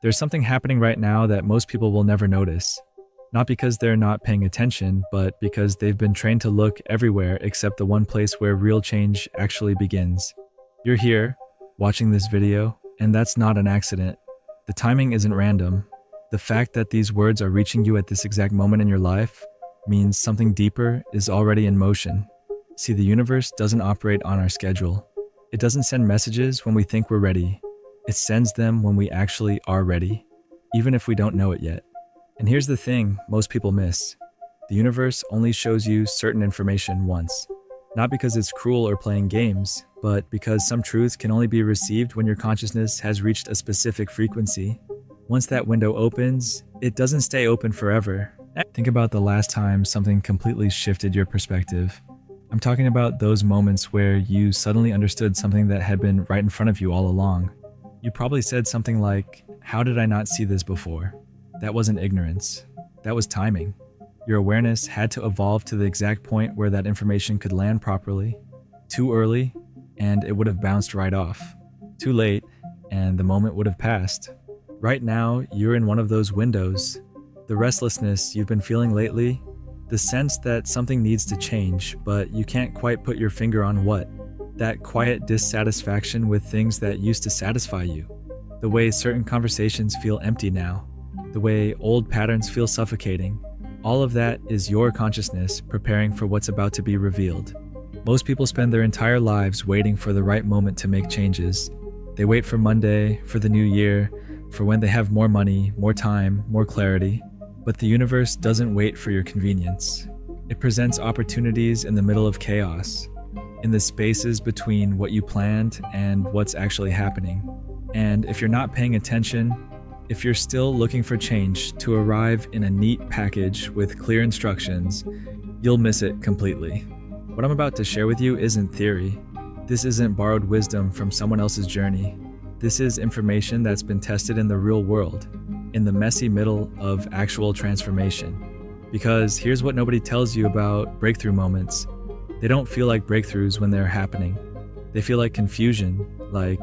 There's something happening right now that most people will never notice. Not because they're not paying attention, but because they've been trained to look everywhere except the one place where real change actually begins. You're here, watching this video, and that's not an accident. The timing isn't random. The fact that these words are reaching you at this exact moment in your life means something deeper is already in motion. See, the universe doesn't operate on our schedule. It doesn't send messages when we think we're ready. It sends them when we actually are ready, even if we don't know it yet. And here's the thing most people miss. The universe only shows you certain information once. Not because it's cruel or playing games, but because some truths can only be received when your consciousness has reached a specific frequency. Once that window opens, it doesn't stay open forever. Think about the last time something completely shifted your perspective. I'm talking about those moments where you suddenly understood something that had been right in front of you all along. You probably said something like, "How did I not see this before?" That wasn't ignorance. That was timing. Your awareness had to evolve to the exact point where that information could land properly. Too early, and it would have bounced right off. Too late, and the moment would have passed. Right now, you're in one of those windows. The restlessness you've been feeling lately, the sense that something needs to change, but you can't quite put your finger on what. That quiet dissatisfaction with things that used to satisfy you. The way certain conversations feel empty now. The way old patterns feel suffocating. All of that is your consciousness preparing for what's about to be revealed. Most people spend their entire lives waiting for the right moment to make changes. They wait for Monday, for the new year, for when they have more money, more time, more clarity. But the universe doesn't wait for your convenience. It presents opportunities in the middle of chaos, in the spaces between what you planned and what's actually happening. And if you're not paying attention, if you're still looking for change to arrive in a neat package with clear instructions, you'll miss it completely. What I'm about to share with you isn't theory. This isn't borrowed wisdom from someone else's journey. This is information that's been tested in the real world, in the messy middle of actual transformation. Because here's what nobody tells you about breakthrough moments. They don't feel like breakthroughs when they're happening. They feel like confusion, like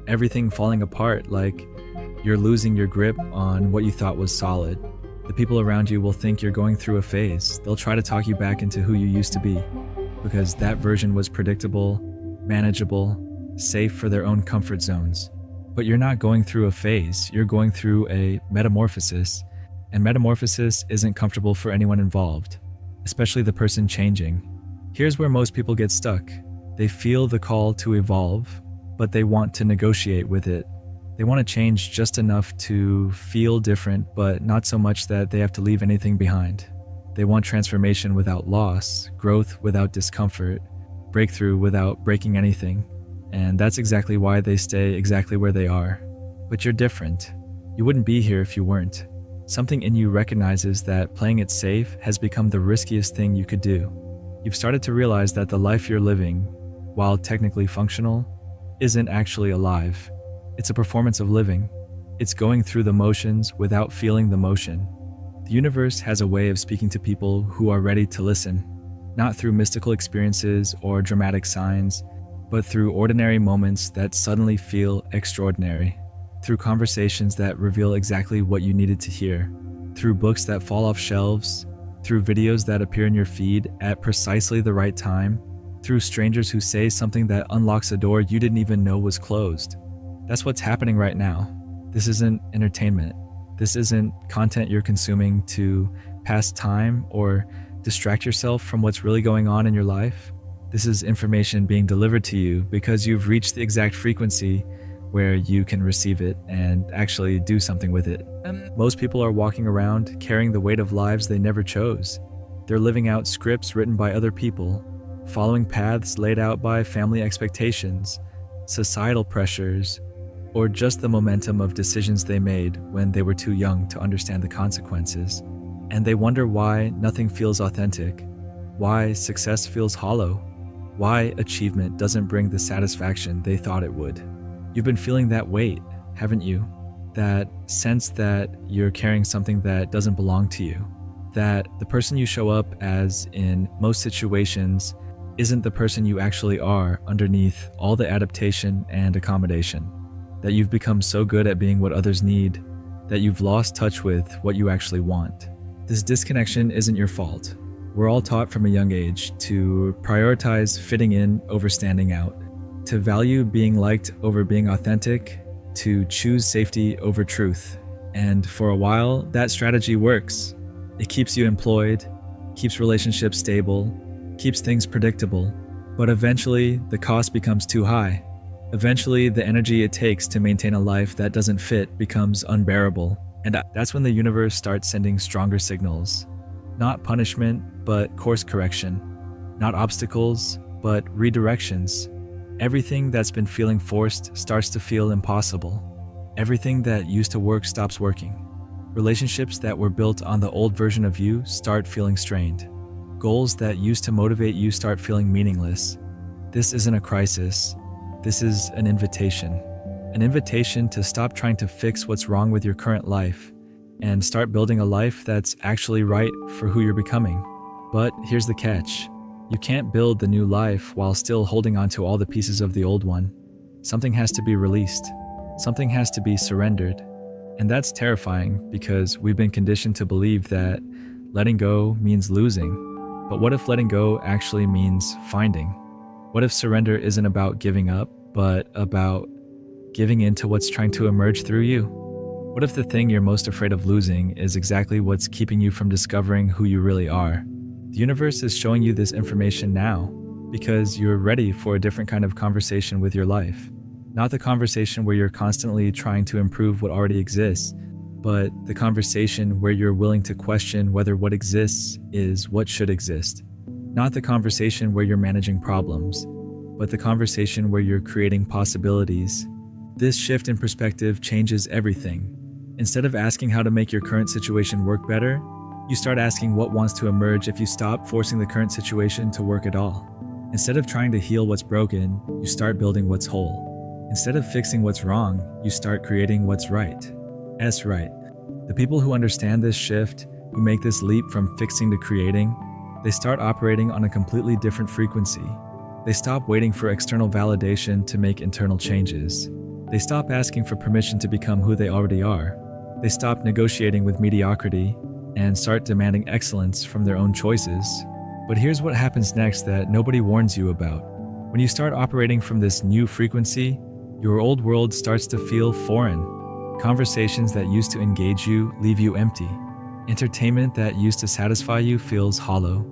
everything falling apart, like you're losing your grip on what you thought was solid. The people around you will think you're going through a phase. They'll try to talk you back into who you used to be, because that version was predictable, manageable, safe for their own comfort zones. But you're not going through a phase, you're going through a metamorphosis. And metamorphosis isn't comfortable for anyone involved, especially the person changing. Here's where most people get stuck. They feel the call to evolve, but they want to negotiate with it. They want to change just enough to feel different, but not so much that they have to leave anything behind. They want transformation without loss, growth without discomfort, breakthrough without breaking anything. And that's exactly why they stay exactly where they are. But you're different. You wouldn't be here if you weren't. Something in you recognizes that playing it safe has become the riskiest thing you could do. You've started to realize that the life you're living, while technically functional, isn't actually alive. It's a performance of living. It's going through the motions without feeling the motion. The universe has a way of speaking to people who are ready to listen, not through mystical experiences or dramatic signs, but through ordinary moments that suddenly feel extraordinary, through conversations that reveal exactly what you needed to hear, through books that fall off shelves, through videos that appear in your feed at precisely the right time, through strangers who say something that unlocks a door you didn't even know was closed. That's what's happening right now. This isn't entertainment. This isn't content you're consuming to pass time or distract yourself from what's really going on in your life. This is information being delivered to you because you've reached the exact frequency where you can receive it and actually do something with it. Most people are walking around carrying the weight of lives they never chose. They're living out scripts written by other people, following paths laid out by family expectations, societal pressures, or just the momentum of decisions they made when they were too young to understand the consequences. And they wonder why nothing feels authentic, why success feels hollow, why achievement doesn't bring the satisfaction they thought it would. You've been feeling that weight, haven't you? That sense that you're carrying something that doesn't belong to you. That the person you show up as in most situations isn't the person you actually are underneath all the adaptation and accommodation. That you've become so good at being what others need that you've lost touch with what you actually want. This disconnection isn't your fault. We're all taught from a young age to prioritize fitting in over standing out, to value being liked over being authentic, to choose safety over truth. And for a while, that strategy works. It keeps you employed, keeps relationships stable, keeps things predictable. But eventually, the cost becomes too high. Eventually, the energy it takes to maintain a life that doesn't fit becomes unbearable. And that's when the universe starts sending stronger signals. Not punishment, but course correction. Not obstacles, but redirections. Everything that's been feeling forced starts to feel impossible. Everything that used to work stops working. Relationships that were built on the old version of you start feeling strained. Goals that used to motivate you start feeling meaningless. This isn't a crisis. This is an invitation. An invitation to stop trying to fix what's wrong with your current life and start building a life that's actually right for who you're becoming. But here's the catch. You can't build the new life while still holding on to all the pieces of the old one. Something has to be released. Something has to be surrendered. And that's terrifying because we've been conditioned to believe that letting go means losing. But what if letting go actually means finding? What if surrender isn't about giving up, but about giving in to what's trying to emerge through you? What if the thing you're most afraid of losing is exactly what's keeping you from discovering who you really are? The universe is showing you this information now because you're ready for a different kind of conversation with your life. Not the conversation where you're constantly trying to improve what already exists, but the conversation where you're willing to question whether what exists is what should exist. Not the conversation where you're managing problems, but the conversation where you're creating possibilities. This shift in perspective changes everything. Instead of asking how to make your current situation work better, you start asking what wants to emerge if you stop forcing the current situation to work at all. Instead of trying to heal what's broken, you start building what's whole. Instead of fixing what's wrong, you start creating what's right. Right. The people who understand this shift, who make this leap from fixing to creating, they start operating on a completely different frequency. They stop waiting for external validation to make internal changes. They stop asking for permission to become who they already are. They stop negotiating with mediocrity and start demanding excellence from their own choices. But here's what happens next that nobody warns you about. When you start operating from this new frequency, your old world starts to feel foreign. Conversations that used to engage you leave you empty. Entertainment that used to satisfy you feels hollow.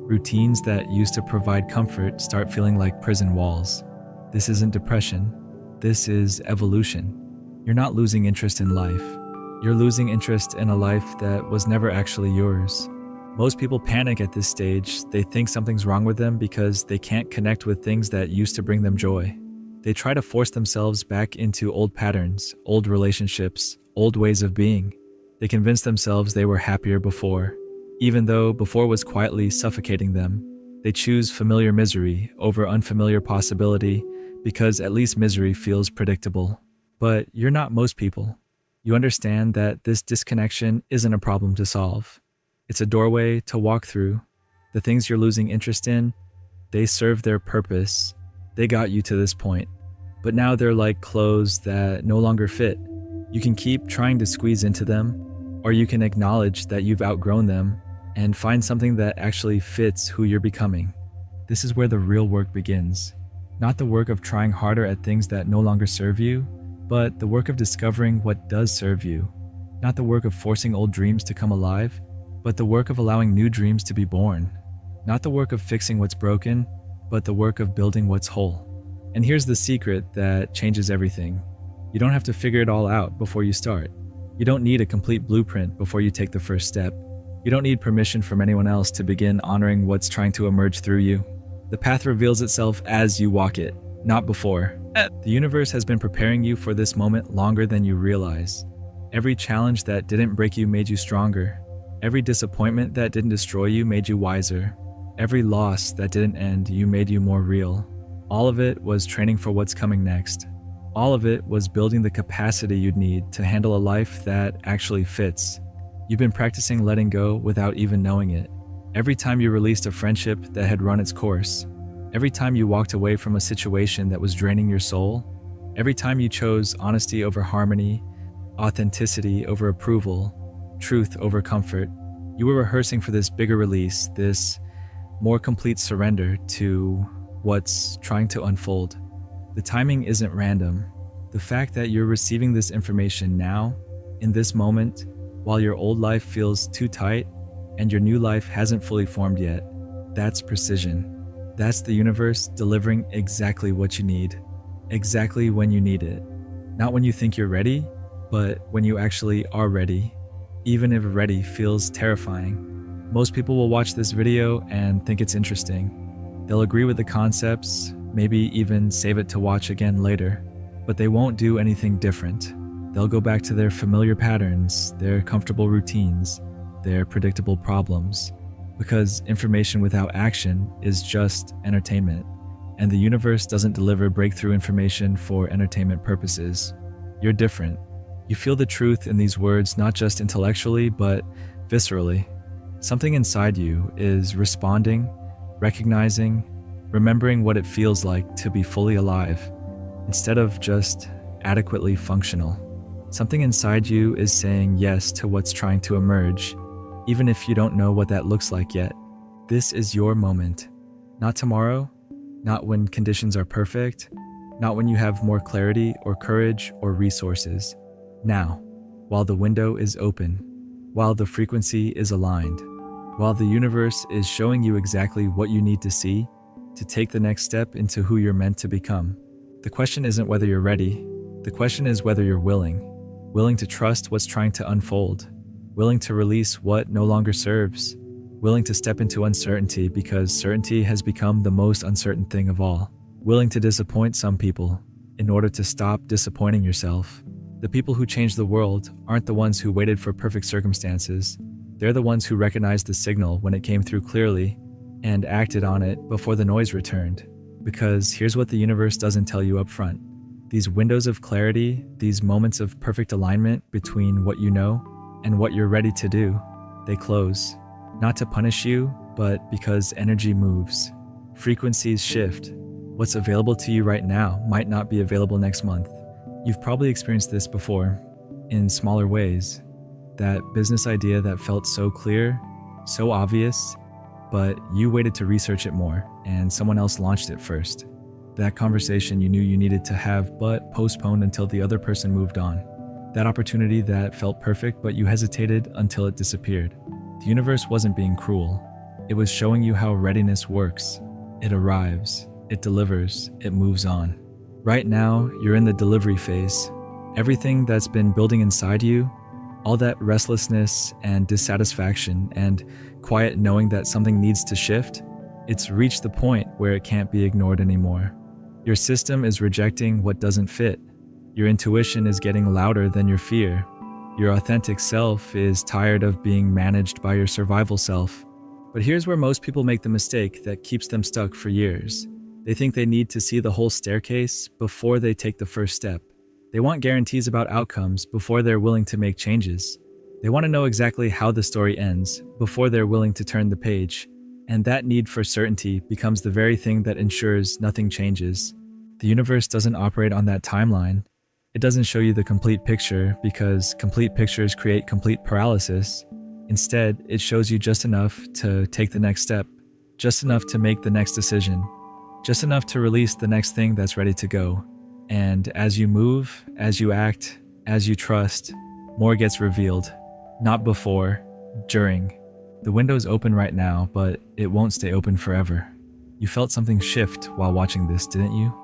Routines that used to provide comfort start feeling like prison walls. This isn't depression. This is evolution. You're not losing interest in life. You're losing interest in a life that was never actually yours. Most people panic at this stage. They think something's wrong with them because they can't connect with things that used to bring them joy. They try to force themselves back into old patterns, old relationships, old ways of being. They convince themselves they were happier before, even though before was quietly suffocating them. They choose familiar misery over unfamiliar possibility because at least misery feels predictable. But you're not most people. You understand that this disconnection isn't a problem to solve. It's a doorway to walk through. The things you're losing interest in, they serve their purpose. They got you to this point, but now they're like clothes that no longer fit. You can keep trying to squeeze into them, or you can acknowledge that you've outgrown them and find something that actually fits who you're becoming. This is where the real work begins. Not the work of trying harder at things that no longer serve you, but the work of discovering what does serve you. Not the work of forcing old dreams to come alive, but the work of allowing new dreams to be born. Not the work of fixing what's broken, but the work of building what's whole. And here's the secret that changes everything. You don't have to figure it all out before you start. You don't need a complete blueprint before you take the first step. You don't need permission from anyone else to begin honoring what's trying to emerge through you. The path reveals itself as you walk it, not before. The universe has been preparing you for this moment longer than you realize. Every challenge that didn't break you made you stronger. Every disappointment that didn't destroy you made you wiser. Every loss that didn't end you made you more real. All of it was training for what's coming next. All of it was building the capacity you'd need to handle a life that actually fits. You've been practicing letting go without even knowing it. Every time you released a friendship that had run its course, every time you walked away from a situation that was draining your soul, every time you chose honesty over harmony, authenticity over approval, truth over comfort. You were rehearsing for this bigger release, this more complete surrender to what's trying to unfold. The timing isn't random. The fact that you're receiving this information now, in this moment, while your old life feels too tight and your new life hasn't fully formed yet, that's precision. That's the universe delivering exactly what you need, exactly when you need it. Not when you think you're ready, but when you actually are ready, even if ready feels terrifying. Most people will watch this video and think it's interesting. They'll agree with the concepts, maybe even save it to watch again later, but they won't do anything different. They'll go back to their familiar patterns, their comfortable routines, their predictable problems, because information without action is just entertainment, and the universe doesn't deliver breakthrough information for entertainment purposes. You're different. You feel the truth in these words not just intellectually, but viscerally. Something inside you is responding, recognizing, remembering what it feels like to be fully alive, instead of just adequately functional. Something inside you is saying yes to what's trying to emerge, even if you don't know what that looks like yet. This is your moment. Not tomorrow, not when conditions are perfect, not when you have more clarity or courage or resources. Now, while the window is open, while the frequency is aligned, while the universe is showing you exactly what you need to see to take the next step into who you're meant to become. The question isn't whether you're ready. The question is whether you're willing to trust what's trying to unfold, willing to release what no longer serves, willing to step into uncertainty because certainty has become the most uncertain thing of all, willing to disappoint some people in order to stop disappointing yourself. The people who change the world aren't the ones who waited for perfect circumstances. They're the ones who recognized the signal when it came through clearly and acted on it before the noise returned. Because here's what the universe doesn't tell you up front. These windows of clarity, these moments of perfect alignment between what you know and what you're ready to do, they close. Not to punish you, but because energy moves. Frequencies shift. What's available to you right now might not be available next month. You've probably experienced this before, in smaller ways. That business idea that felt so clear, so obvious, but you waited to research it more, and someone else launched it first. That conversation you knew you needed to have, but postponed until the other person moved on. That opportunity that felt perfect, but you hesitated until it disappeared. The universe wasn't being cruel. It was showing you how readiness works. It arrives, it delivers, it moves on. Right now, you're in the delivery phase. Everything that's been building inside you, all that restlessness and dissatisfaction and quiet knowing that something needs to shift, it's reached the point where it can't be ignored anymore. Your system is rejecting what doesn't fit. Your intuition is getting louder than your fear. Your authentic self is tired of being managed by your survival self. But here's where most people make the mistake that keeps them stuck for years. They think they need to see the whole staircase before they take the first step. They want guarantees about outcomes before they're willing to make changes. They want to know exactly how the story ends before they're willing to turn the page. And that need for certainty becomes the very thing that ensures nothing changes. The universe doesn't operate on that timeline. It doesn't show you the complete picture because complete pictures create complete paralysis. Instead, it shows you just enough to take the next step, just enough to make the next decision, just enough to release the next thing that's ready to go. And as you move, as you act, as you trust, more gets revealed. Not before, during. The window's open right now, but it won't stay open forever. You felt something shift while watching this, didn't you?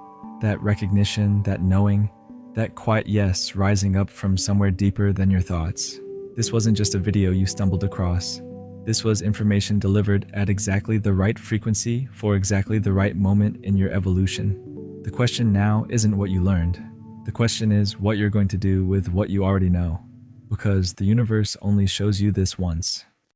That recognition, that knowing, that quiet yes rising up from somewhere deeper than your thoughts. This wasn't just a video you stumbled across. This was information delivered at exactly the right frequency for exactly the right moment in your evolution. The question now isn't what you learned. The question is what you're going to do with what you already know. Because the universe only shows you this once.